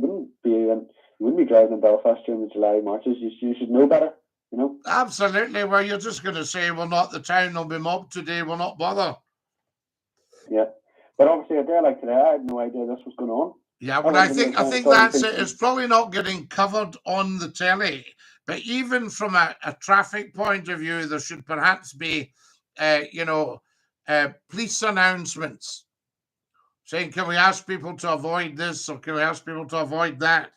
wouldn't be driving in Belfast during the July marches. You should know better, you know. Absolutely. Well, you're just going to say, well, not the town will be mobbed today. We'll not bother. Yeah, but obviously a day like today, I had no idea this was going on. Yeah, well, I think that's it. It's probably not getting covered on the telly, but even from a traffic point of view, there should perhaps be, police announcements saying, can we ask people to avoid this or can we ask people to avoid that?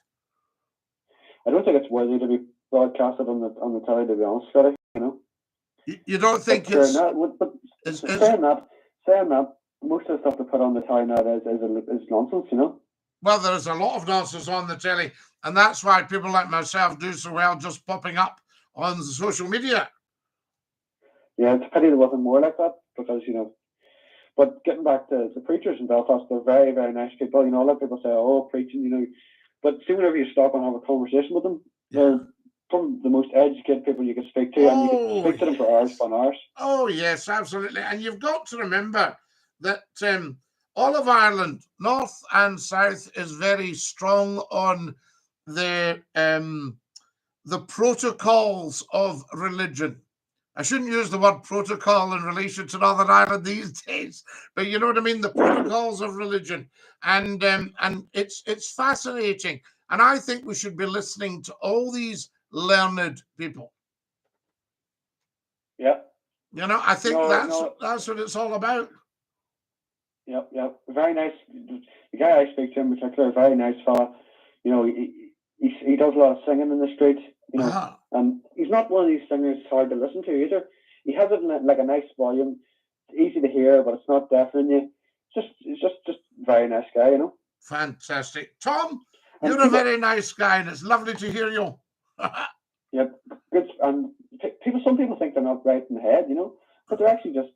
I don't think it's worthy to be broadcasted on the telly, to be honest, Scotty. You know. You don't think saying that, most of the stuff they put on the telly nowadays is nonsense, you know. Well, there is a lot of nonsense on the telly, and that's why people like myself do so well just popping up on social media. Yeah, it's a pity there wasn't more like that, because, you know. But getting back to the preachers in Belfast, they're very, very nice people. You know, a lot of people say, oh, preaching, you know. But see, whenever you stop and have a conversation with them, they're from the most educated people you can speak to, and you can speak to them for hours upon hours. Oh, yes, absolutely. And you've got to remember that all of Ireland, north and south, is very strong on the protocols of religion. I shouldn't use the word protocol in relation to Northern Ireland these days, but you know what I mean, the protocols of religion. And it's fascinating. And I think we should be listening to all these learned people. Yeah. You know, I think that's what it's all about. Yeah, yeah. Very nice. The guy I speak to in particular, a very nice fella. You know, he does a lot of singing in the street, you know, and he's not one of these singers hard to listen to either. He has it in like a nice volume. It's easy to hear, but it's not deafening you. He's just a very nice guy, you know. Fantastic. Tom, you're a very nice guy, and it's lovely to hear you. Yeah, good. And some people think they're not right in the head, you know, but they're actually just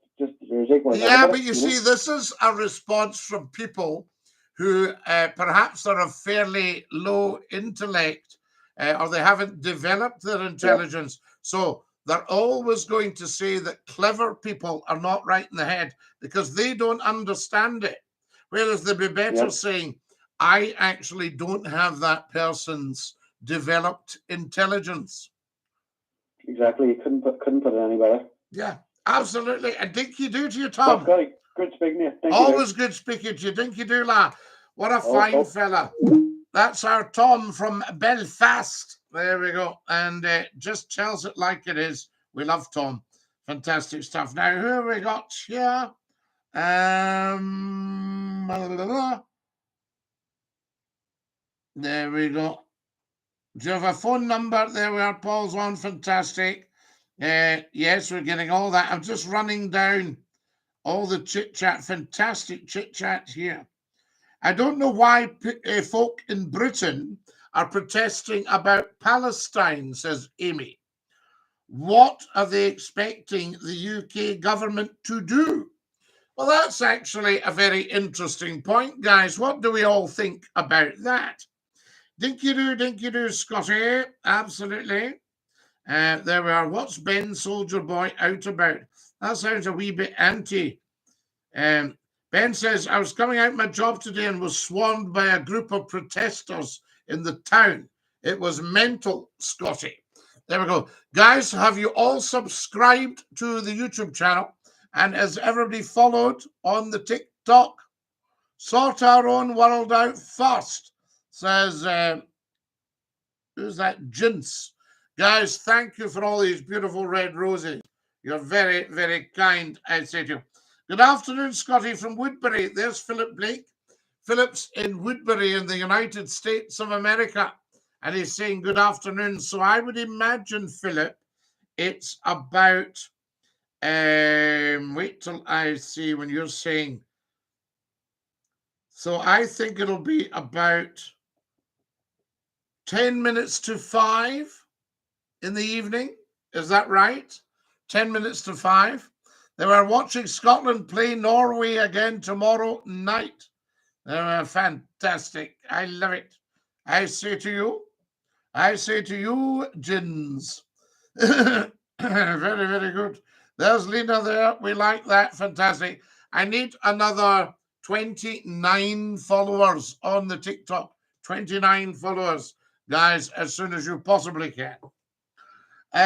equal. Yeah, but you see, this is a response from people who perhaps are of fairly low intellect, or they haven't developed their intelligence. Yeah. So they're always going to say that clever people are not right in the head because they don't understand it. Whereas they'd be better saying, I actually don't have that person's developed intelligence. Exactly. You couldn't put it any better. Yeah, absolutely. And Dinky-Doo to you, Tom. Well, Scotty, good speaking to you. Thank Always you. good speaking to you. Dinky-Doo, la. What a fine fella. That's our Tom from Belfast. There we go. And just tells it like it is. We love Tom. Fantastic stuff. Now, who have we got here? There we go. Do you have a phone number? There we are. Paul's on. Fantastic. Yes, we're getting all that. I'm just running down all the chit-chat. Fantastic chit-chat here. I don't know why folk in Britain are protesting about Palestine, says Amy. What are they expecting the UK government to do? Well, that's actually a very interesting point, guys. What do we all think about that? Dinky-Doo, Scotty. Absolutely. There we are. What's Ben Soldier Boy out about? That sounds a wee bit anti. Ben says, I was coming out my job today and was swarmed by a group of protesters in the town. It was mental, Scotty. There we go. Guys, have you all subscribed to the YouTube channel? And has everybody followed on the TikTok? Sort our own world out first, says, who's that? Jince. Guys, thank you for all these beautiful red roses. You're very, very kind, I say to you. Good afternoon, Scotty from Woodbury. There's Philip Blake. Philip's in Woodbury in the United States of America. And he's saying good afternoon. So I would imagine, Philip, it's about, wait till I see when you're saying. So I think it'll be about 10 minutes to 5 in the evening. Is that right? 10 minutes to 5. They were watching Scotland play Norway again tomorrow night. They were fantastic. I love it. I say to you, gins. Very, very good. There's Lena there. We like that. Fantastic. I need another 29 followers on the TikTok. 29 followers, guys, as soon as you possibly can.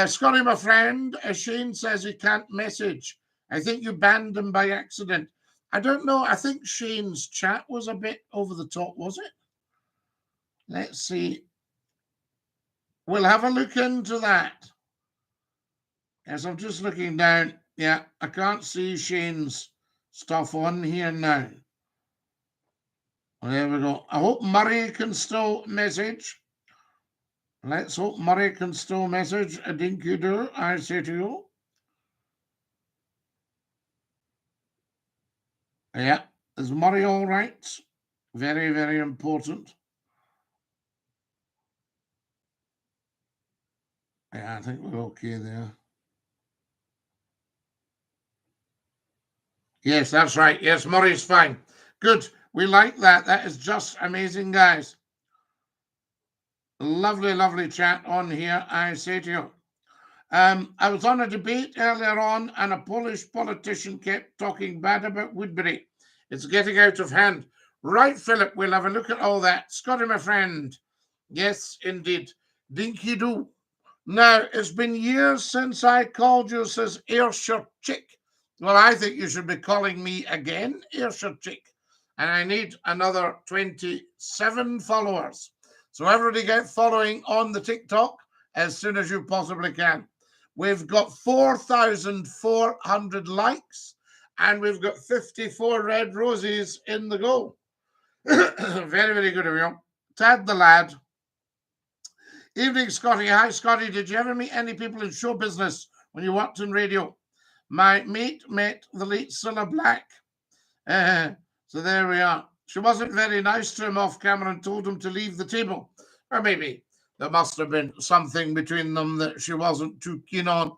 Scotty, my friend, Shane says he can't message. I think you banned him by accident. I don't know. I think Shane's chat was a bit over the top, was it? Let's see. We'll have a look into that. As I'm just looking down, yeah, I can't see Shane's stuff on here now. There we go. I hope Murray can still message. Let's hope Murray can still message. A DINKY-DOO, I say to you. Yeah, is Murray all right? Very, very important. Yeah, I think we're okay there. Yes, that's right. Yes, Murray's fine. Good. We like that. That is just amazing, guys. Lovely, lovely chat on here, I say to you. I was on a debate earlier on, and a Polish politician kept talking bad about Woodbury. It's getting out of hand. Right, Philip, we'll have a look at all that. Scotty, my friend. Yes, indeed. DINKY-DOO. Now, it's been years since I called you, says Ayrshire Chick. Well, I think you should be calling me again, Ayrshire Chick. And I need another 27 followers. So everybody get following on the TikTok as soon as you possibly can. We've got 4,400 likes, and we've got 54 red roses in the goal. Very, very good of you. Tad the lad. Evening, Scotty. Hi, Scotty. Did you ever meet any people in show business when you worked in radio? My mate met the late Cilla Black. So there we are. She wasn't very nice to him off camera and told him to leave the table. Or maybe there must have been something between them that she wasn't too keen on.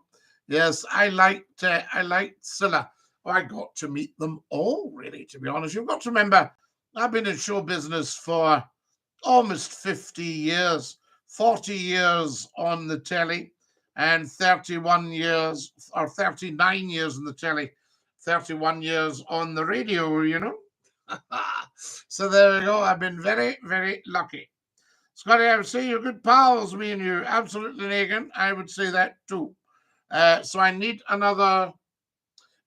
Yes, I liked Cilla. Oh, I got to meet them all, really, to be honest. You've got to remember, I've been in show business for almost 50 years, 40 years on the telly, and 31 years or 39 years on the telly, 31 years on the radio, you know. So there we go. I've been very, very lucky. Scotty, I would say you're good pals, me and you. Absolutely, Negan. I would say that too. So I need another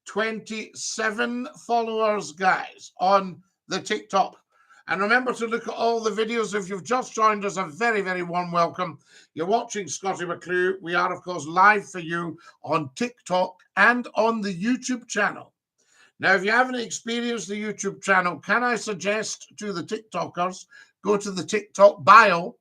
27 followers, guys, on the TikTok. And remember to look at all the videos. If you've just joined us, a very, very warm welcome. You're watching Scottie McClue. We are, of course, live for you on TikTok and on the YouTube channel. Now, if you haven't experienced the YouTube channel, can I suggest to the TikTokers, go to the TikTok bio,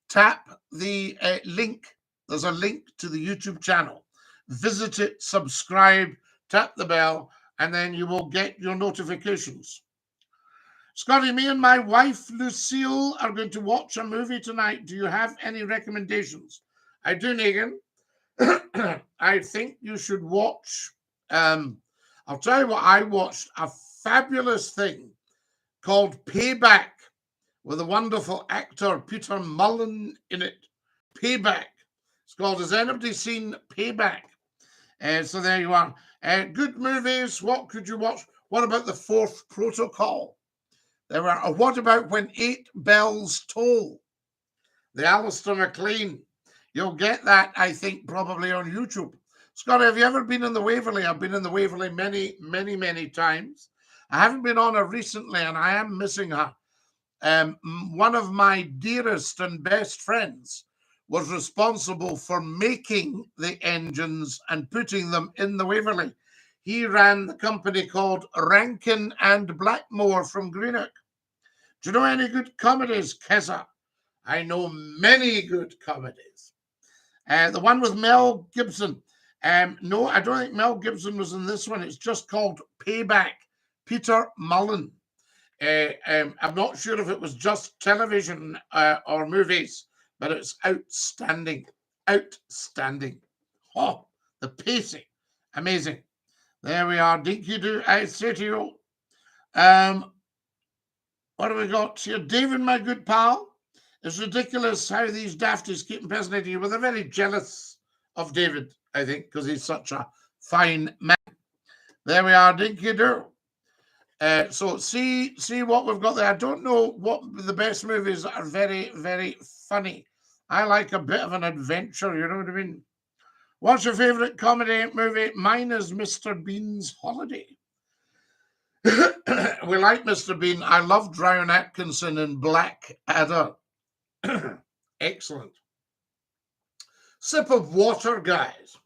tap the link. There's a link to the YouTube channel. Visit it, subscribe, tap the bell, and then you will get your notifications. Scotty, me and my wife, Lucille, are going to watch a movie tonight. Do you have any recommendations? I do, Negan. I think you should watch, I'll tell you what I watched, a fabulous thing called Payback with a wonderful actor, Peter Mullen, in it. Payback. It's called, has anybody seen Payback? So there you are. Good movies. What could you watch? What about The Fourth Protocol? There were. What about When Eight Bells Toll? The Alistair MacLean. You'll get that, I think, probably on YouTube. Scott, have you ever been in the Waverley? I've been in the Waverley many, many, many times. I haven't been on her recently, and I am missing her. One of my dearest and best friends was responsible for making the engines and putting them in the Waverley. He ran the company called Rankin and Blackmore from Greenock. Do you know any good comedies, Keza? I know many good comedies. The one with Mel Gibson. No, I don't think Mel Gibson was in this one. It's just called Payback. Peter Mullen. I'm not sure if it was just television or movies, but it's outstanding. Outstanding. Oh, the pacing. Amazing. There we are. DINKY-DOO, I say to you. What have we got here? David, my good pal. It's ridiculous how these dafties keep impersonating you. Well, they're very jealous of David, I think, because he's such a fine man. There we are, Dinky-Doo. So see what we've got there. I don't know what the best movies that are very, very funny. I like a bit of an adventure, you know what I mean? What's your favourite comedy movie? Mine is Mr. Bean's Holiday. We like Mr. Bean. I love Drown Atkinson in Blackadder. Excellent. Sip of water, guys.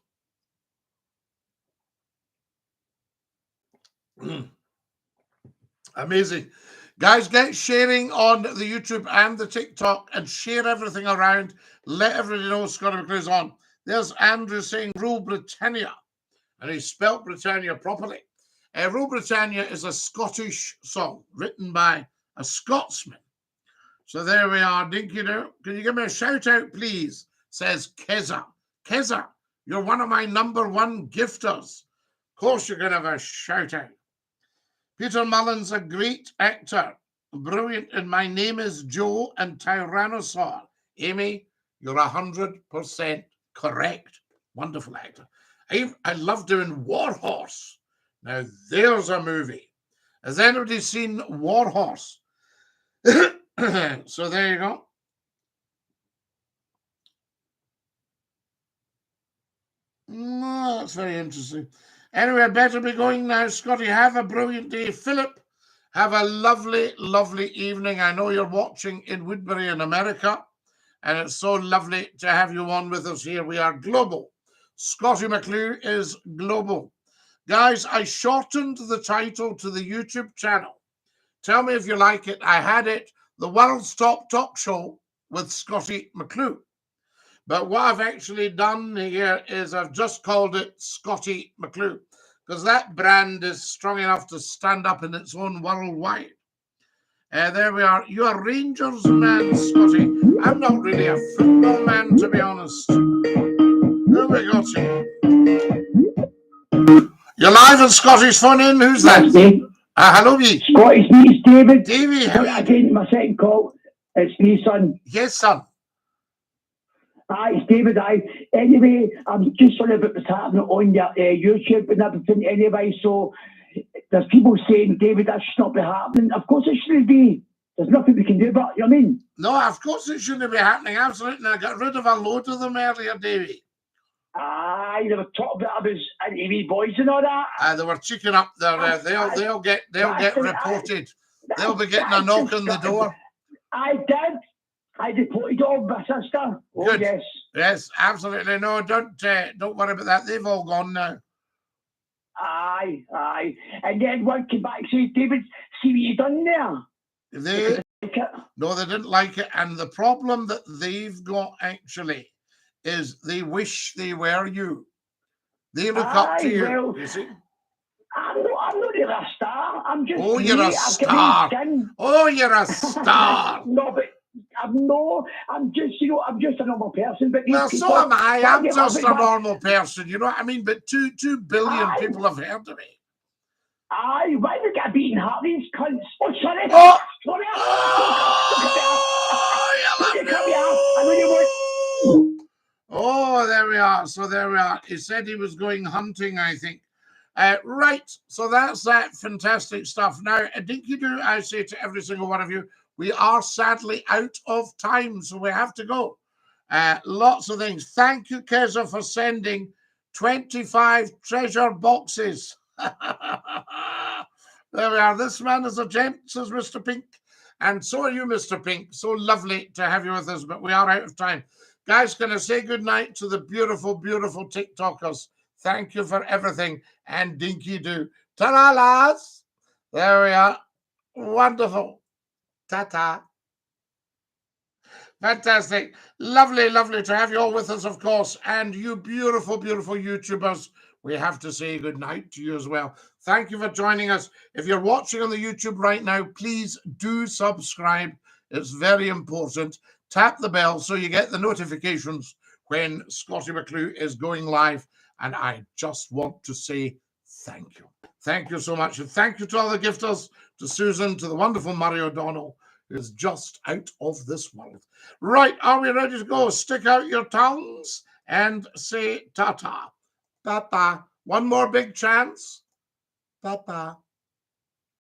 Amazing. Guys, get sharing on the YouTube and the TikTok and share everything around. Let everybody know Scottie McClue's on. There's Andrew saying Rule Britannia, and he spelt Britannia properly. Rule Britannia is a Scottish song written by a Scotsman. So there we are, Dinky-Doo. Can you give me a shout out, please? Says Keza. Keza, you're one of my #1 gifters. Of course you're going to have a shout out. Peter Mullen's a great actor. Brilliant. And my name is Joe and Tyrannosaur. Amy, you're 100% correct. Wonderful actor. I love doing Warhorse. Now, there's a movie. Has anybody seen Warhorse? So there you go. Oh, that's very interesting. Anyway, I better be going now. Scotty, have a brilliant day. Philip, have a lovely, lovely evening. I know you're watching in Woodbury in America, and it's so lovely to have you on with us here. We are global. Scottie McClue is global. Guys, I shortened the title to the YouTube channel. Tell me if you like it. I had it, The World's Top Talk Show with Scottie McClue. But what I've actually done here is I've just called it Scottie McClue, because that brand is strong enough to stand up in its own worldwide. There we are. You're a Rangers man, Scotty. I'm not really a football man, to be honest. Who we got here? You're live on Scotty's phone in. Who's that? Hello, me. Scotty's me, it's David. Davey, how are you? Again, my second call. It's me, son. Yes, son. Aye, it's David. Anyway, I'm just sorry about what's happening on your YouTube and everything. Anyway, so there's people saying, David, that should not be happening. Of course, it shouldn't be. There's nothing we can do about it. You know what I mean? No, of course it shouldn't be happening. Absolutely. I got rid of a load of them earlier, Davey. Aye, they were talking about us and wee boys and all that. They were checking up there. They'll get reported. They'll be getting a knock on the door. I did. I reported all my sister. Oh, good. Yes. Yes, absolutely. No, don't worry about that. They've all gone now. Aye. And then one came back and said, David, see what you done there? No, they didn't like it. And the problem that they've got actually is they wish they were you. They look up to you. Well, you see? I'm not really a star. I'm just. Oh, you're a star. Oh, you're a star. No, but I'm just a normal person. But well, so am I. I'm just a normal person. You know what I mean? But 2 billion people have heard of me. Aye, why we get beaten heart these cunts? Oh, sorry. Oh, sorry. Oh, there we are. So there we are. He said he was going hunting, I think. Right. So that's that fantastic stuff. Now, Dinky-Doo, I say to every single one of you, we are sadly out of time, so we have to go. Lots of things. Thank you, Keza, for sending 25 treasure boxes. There we are. This man is a gent, says Mr. Pink. And so are you, Mr. Pink. So lovely to have you with us, but we are out of time. Guys, can I say good night to the beautiful, beautiful TikTokers? Thank you for everything. And Dinky-Doo. Ta-da, lads. There we are. Wonderful. Ta-ta. Fantastic. Lovely, lovely to have you all with us, of course. And you beautiful, beautiful YouTubers, we have to say good night to you as well. Thank you for joining us. If you're watching on the YouTube right now, please do subscribe. It's very important. Tap the bell so you get the notifications when Scottie McClue is going live. And I just want to say thank you. Thank you so much. And thank you to all the gifters, to Susan, to the wonderful Murray O'Donnell, who is just out of this world. Right, are we ready to go? Stick out your tongues and say ta-ta. Ta-ta. One more big chance. Ta-ta.